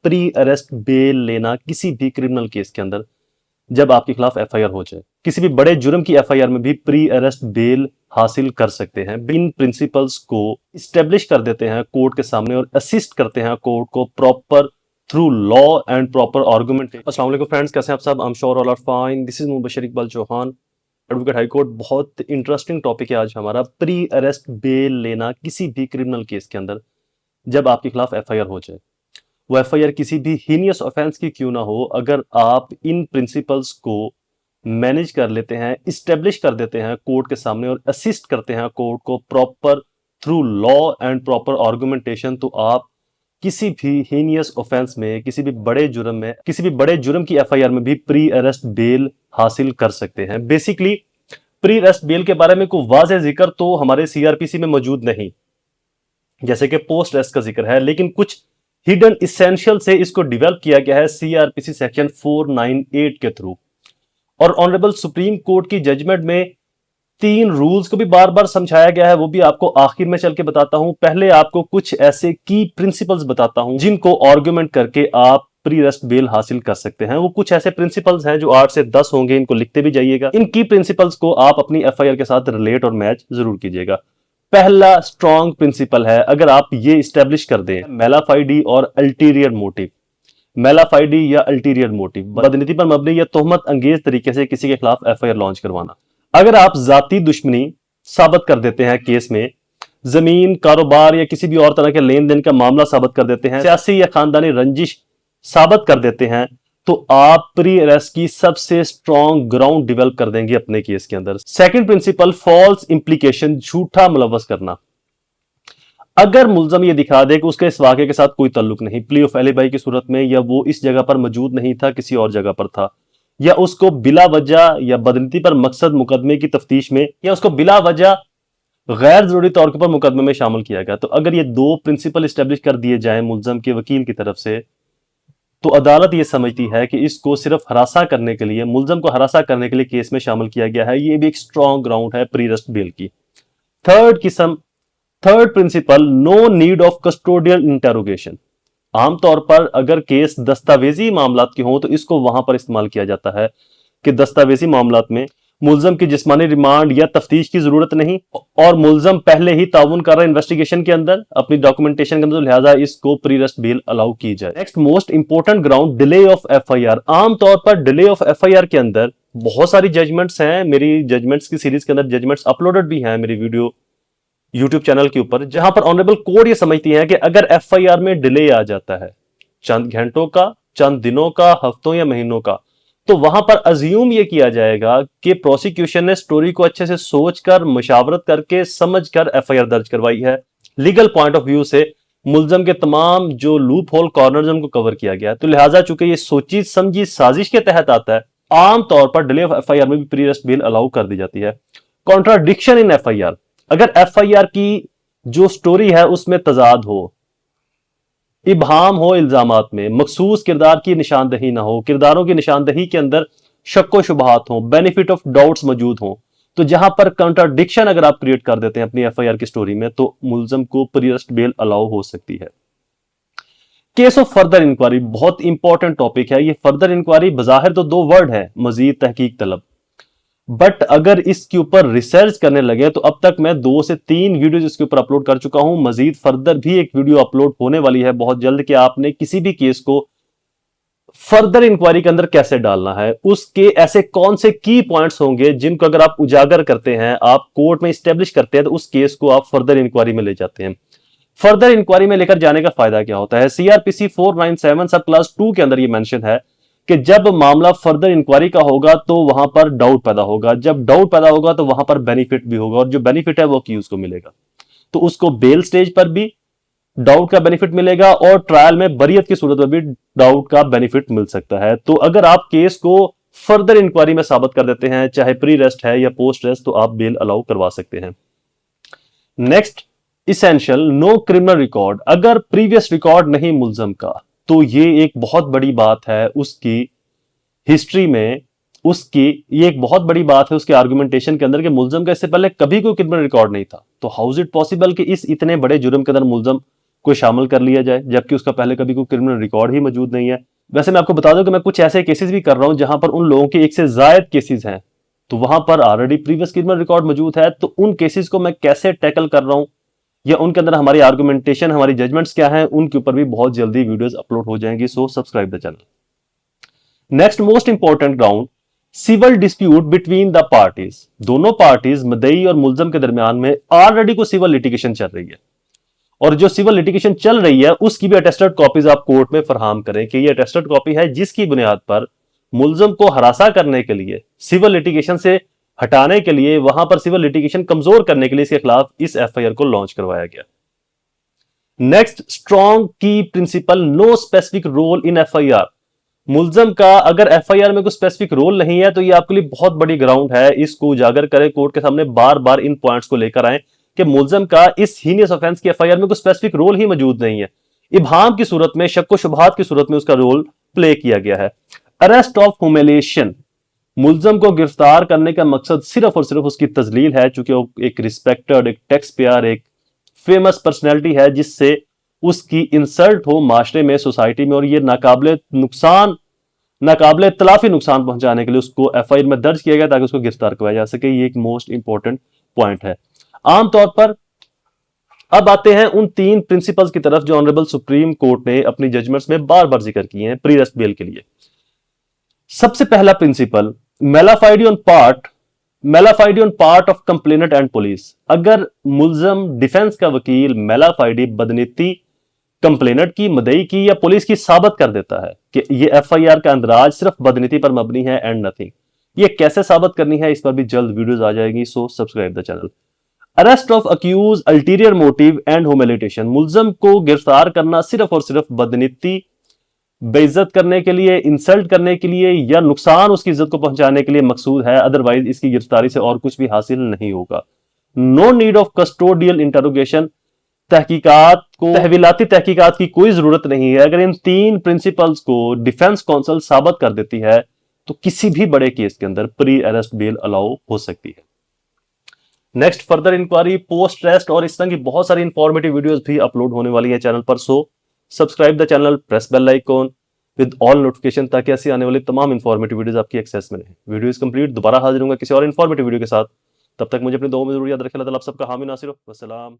Pre arrest bell लेना किसी भी क्रिमिनल केस के अंदर जब आपके खिलाफ एफआईआर हो जाए। किसी भी बड़े जुर्म की एफआईआर में भी प्री अरेस्ट बेल हासिल कर सकते हैं। इन प्रिंसिपल्स को इस्टेब्लिश कर देते हैं कोर्ट के सामने और असिस्ट करते हैं कोर्ट को proper through law and proper argument. अस्सलाम वालेकुम फ्रेंड्स, कैसे हैं आप सब? I am sure all are fine. This is Mubashar Iqbal Chauhan, advocate high court. बहुत इंटरेस्टिंग टॉपिक है आज हमारा, प्री अरेस्ट बेल लेना किसी भी क्रिमिनल केस के अंदर जब आपके खिलाफ एफआईआर हो जाए। वो एफआईआर किसी भी हीनियस ऑफेंस की क्यों ना हो, अगर आप इन प्रिंसिपल्स को मैनेज कर लेते हैं, इस्टेब्लिश कर देते हैं कोर्ट के सामने और असिस्ट करते हैं कोर्ट को proper through law and proper argumentation, तो आप किसी भी हीनियस ऑफेंस में, किसी भी बड़े जुर्म में, किसी भी बड़े जुर्म की एफआईआर में भी प्री अरेस्ट बेल हासिल कर सकते हैं। बेसिकली प्री अरेस्ट बेल के बारे में कोई वाज़ेह जिक्र तो हमारे सीआरपीसी में मौजूद नहीं, जैसे कि पोस्ट अरेस्ट का जिक्र है, लेकिन कुछ हिडन इसेंशियल से इसको डेवलप किया गया है सीआरपीसी सेक्शन 498 के थ्रू। और ऑनरेबल सुप्रीम कोर्ट की जजमेंट में 3 रूल्स को भी बार बार समझाया गया है, वो भी आपको आखिर में चल के बताता हूं। पहले आपको कुछ ऐसे की प्रिंसिपल्स बताता हूं जिनको आर्गुमेंट करके आप प्री अरेस्ट बेल हासिल कर सकते हैं। वो कुछ ऐसे प्रिंसिपल्स हैं जो 8 से 10 होंगे, इनको लिखते भी जाइएगा। इन की प्रिंसिपल्स को आप अपनी एफआईआर के साथ रिलेट और मैच जरूर कीजिएगा। पहला स्ट्रॉन्ग प्रिंसिपल है, अगर आप ये इस्टेब्लिश कर दें, मेलाफाइडी और अल्टीरियर मोटिव। मेलाफाइडी या अल्टीरियर मोटिव, बदनीति पर मबनी या तोहमत अंगेज तरीके से किसी के खिलाफ एफआईआर लॉन्च करवाना। अगर आप जाती दुश्मनी साबित कर देते हैं केस में, जमीन, कारोबार या किसी भी और तरह के लेन देन का मामला साबित कर देते हैं, सियासी या खानदानी रंजिश साबित कर देते हैं, तो आप प्री अरेस्ट की सबसे स्ट्रॉन्ग ग्राउंड डेवलप कर देंगे अपने केस के अंदर। सेकंड प्रिंसिपल, फॉल्स इंप्लीकेशन, झूठा मुलव्वस करना। अगर मुल्जम ये दिखा दे कि उसके इस वाक़े के साथ कोई ताल्लुक नहीं, प्ली ऑफ एलिबाई की सूरत में, या वो इस जगह पर मौजूद नहीं था, किसी और जगह पर था, या उसको बिला वजह या बदनीति पर मकसद मुकदमे की तफ्तीश में, या उसको बिला वजह गैर जरूरी तौर पर मुकदमे में शामिल किया गया, तो अगर ये 2 प्रिंसिपल स्टेब्लिश कर दिए जाए मुल्जम के वकील की तरफ से, तो अदालत ये समझती है कि इसको सिर्फ हरासा करने के लिए, मुल्जम को हरासा करने के लिए केस में शामिल किया गया है। ये भी एक स्ट्रॉन्ग ग्राउंड है प्री अरेस्ट बेल की। Third principal, no need of custodial interrogation. आमतौर पर अगर केस दस्तावेजी मामलात के हों तो इसको वहां पर इस्तेमाल किया जाता है कि दस्तावेजी मामलात में मुल्जम की जिस्मानी रिमांड या तफ्तीश की जरूरत नहीं और मुल्जम पहले ही ताउन कर रहा है इन्वेस्टिगेशन के अंदर, अपनी डॉक्यूमेंटेशन के अंदर, तो लिहाजा इसको प्री अरेस्ट बेल अलाउ की जाए। Next most important ground, delay of FIR. आमतौर पर डिले ऑफ एफआईआर के अंदर बहुत सारी जजमेंट्स हैं, मेरी जजमेंट्स की सीरीज के अंदर जजमेंट्स अपलोडेड भी हैं मेरी वीडियो यूट्यूब चैनल के ऊपर, जहां पर ऑनरेबल कोर्ट ये समझती है कि अगर एफआईआर में डिले आ जाता है, चंद घंटों का, चंद दिनों का, हफ्तों या महीनों का, तो वहां पर अज्यूम ये किया जाएगा कि प्रोसिक्यूशन ने स्टोरी को अच्छे से सोचकर, मशावरत करके, समझकर एफआईआर दर्ज करवाई है। लीगल पॉइंट ऑफ व्यू से मुल्जम के तमाम जो लूप होल कॉर्नर्स उनको कवर किया गया, तो लिहाजा चूंकि ये सोची समझी साजिश के तहत आता है, आमतौर पर डिले ऑफ एफआईआर में भी प्री अरेस्ट बेल अलाउ कर दी जाती है। कॉन्ट्राडिक्शन इन एफआईआर, अगर एफआईआर की जो स्टोरी है उसमें तजाद हो, इबहाम हो इल्जामात में, मखसूस किरदार की निशानदही ना हो, किरदारों की निशानदही के अंदर शक्को शुबहात हो, बेनिफिट ऑफ डाउट्स मौजूद हो, तो जहां पर कंट्राडिक्शन अगर आप क्रिएट कर देते हैं अपनी एफआईआर की स्टोरी में, तो मुल्जम को प्री अरेस्ट बेल अलाउ हो सकती है। केस ऑफ फर्दर इंक्वायरी, बहुत इंपॉर्टेंट टॉपिक है ये। फर्दर इंक्वायरी बजाहिर तो 2 वर्ड है, मजीद तहकीक तलब, बट अगर इसके ऊपर रिसर्च करने लगे तो अब तक मैं 2 से 3 वीडियोस इसके ऊपर अपलोड कर चुका हूं। मजीद फर्दर भी एक वीडियो अपलोड होने वाली है बहुत जल्द कि आपने किसी भी केस को फर्दर इंक्वायरी के अंदर कैसे डालना है, उसके ऐसे कौन से की पॉइंट्स होंगे जिनको अगर आप उजागर करते हैं, आप कोर्ट में स्टेब्लिश करते हैं, तो उस केस को आप फर्दर इंक्वायरी में ले जाते हैं। फर्दर इंक्वायरी में लेकर जाने का फायदा क्या होता है? सीआरपीसी 497 सब क्लास 2 के अंदर यह मेंशन है कि जब मामला फर्दर इंक्वायरी का होगा तो वहां पर डाउट पैदा होगा, जब डाउट पैदा होगा तो वहां पर बेनिफिट भी होगा, और जो बेनिफिट है वो अक्यूज को मिलेगा, तो उसको बेल स्टेज पर भी डाउट का बेनिफिट मिलेगा और ट्रायल में बरियत की सूरत में भी डाउट का बेनिफिट मिल सकता है। तो अगर आप केस को फर्दर इंक्वायरी में साबित कर देते हैं, चाहे प्री अरेस्ट है या पोस्ट अरेस्ट, तो आप बेल अलाउ करवा सकते हैं। Next essential, no criminal record. अगर प्रीवियस रिकॉर्ड नहीं मुल्जम का, तो ये एक बहुत बड़ी बात है उसकी हिस्ट्री में, उसकी ये एक बहुत बड़ी बात है उसके आर्गुमेंटेशन के अंदर कि मुल्जम का इससे पहले कभी कोई क्रिमिनल रिकॉर्ड नहीं था। तो हाउ इज इट पॉसिबल कि इस इतने बड़े जुर्म के अंदर मुल्जम को शामिल कर लिया जाए, जबकि उसका पहले कभी कोई क्रिमिनल रिकॉर्ड ही मौजूद नहीं है। वैसे मैं आपको बता दूं कि मैं कुछ ऐसे केसेस भी कर रहा हूं जहां पर उन लोगों के एक से ज्यादा केसेस हैं, तो वहां पर ऑलरेडी प्रीवियस क्रिमिनल रिकॉर्ड मौजूद है, तो उन केसेस को मैं कैसे टैकल कर रहा हूं या उनके अंदर हमारी आर्गुमेंटेशन, हमारी जजमेंट्स क्या हैं, उनके ऊपर भी बहुत जल्दी वीडियोस अपलोड हो जाएंगी। So subscribe the channel. Next most important ground, civil dispute between the parties. दोनों पार्टीज मुद्दई और मुलजम के दरमियान में ऑलरेडी कोई सिविल लिटिगेशन चल रही है, और जो सिविल लिटिगेशन चल रही है उसकी भी अटेस्टेड कॉपीज आप कोर्ट में फराहम करें कि ये अटेस्टेड कॉपी है जिसकी बुनियाद पर मुलजम को हरासा करने के लिए, सिविल लिटिगेशन से हटाने के लिए, वहां पर सिविल लिटिगेशन कमजोर करने के लिए इसके खिलाफ इस एफआईआर को लॉन्च करवाया गया। नेक्स्ट, स्ट्रॉन्ग की principal, no specific role in FIR. मुलजम का अगर एफआईआर में कोई स्पेसिफिक रोल नहीं है तो ये आपके लिए बहुत बड़ी ग्राउंड है, इसको उजागर करें कोर्ट के सामने, बार बार इन पॉइंट्स को लेकर आए कि मुलजम का इस हीनियस ऑफेंस की एफआईआर में कोई स्पेसिफिक रोल ही मौजूद नहीं है। इबहाम की सूरत में, शक व शुबहात की सूरत में उसका रोल प्ले किया गया है। अरेस्ट ऑफ ह्यूमिलिएशन, मुलजम को गिरफ्तार करने का मकसद सिर्फ और सिर्फ उसकी तजलील है, चूंकि वो एक रिस्पेक्टेड, एक टैक्स पेयर, एक फेमस पर्सनैलिटी है, जिससे उसकी इंसल्ट हो माशरे में, सोसाइटी में, और ये नाकाबिले तलाफी नुकसान पहुंचाने के लिए उसको एफआईआर में दर्ज किया गया ताकि उसको गिरफ्तार करवाया जा सके। ये एक मोस्ट इंपॉर्टेंट पॉइंट है। आमतौर पर अब आते हैं उन 3 प्रिंसिपल्स की तरफ जो ऑनरेबल सुप्रीम कोर्ट ने अपनी जजमेंट्स में बार बार जिक्र किए हैं प्री अरेस्ट बेल के लिए। सबसे पहला principal, malafide on part of complainant and police. अगर मुलजम, डिफेंस का वकील मेलाफाइडी, बदनीति कंप्लेनेंट की, मुद्दई की या पुलिस की साबित कर देता है कि ये एफआईआर का अंदराज सिर्फ बदनीति पर मबनी है एंड नथिंग, ये कैसे साबित करनी है, इस पर भी जल्द वीडियोस आ जाएगी। So subscribe the channel. Arrest of accuse, ulterior motive and humiliation. मुलजम को गिरफ्तार करना सिर्फ और सिर्फ बदनीति, बेइज्जत करने के लिए, इंसल्ट करने के लिए या नुकसान उसकी इज्जत को पहुंचाने के लिए मकसूद है, अदरवाइज इसकी गिरफ्तारी से और कुछ भी हासिल नहीं होगा। No need of custodial interrogation, तहवीलाती तहकीकात की कोई जरूरत नहीं है। अगर इन 3 प्रिंसिपल्स को डिफेंस काउंसिल साबित कर देती है तो किसी भी बड़े केस के अंदर प्री अरेस्ट बेल अलाउ हो सकती है। Next, further inquiry, post arrest और इस तरह की बहुत सारी इंफॉर्मेटिव वीडियोस भी अपलोड होने वाली है चैनल पर। So subscribe the channel, press bell icon with all notification, ताकि ऐसी आने वाली तमाम इंफॉर्मेटिव वीडियोस आपकी एक्सेस में रहे। वीडियो इज कंप्लीट, दोबारा हाजिर होंगे किसी और इंफॉर्मेटिव वीडियो के साथ। तब तक मुझे अपनी दुआओं में जरूर याद रखें। अल्लाह ताला आप सबका हामी नासिर हो। वस्सलाम।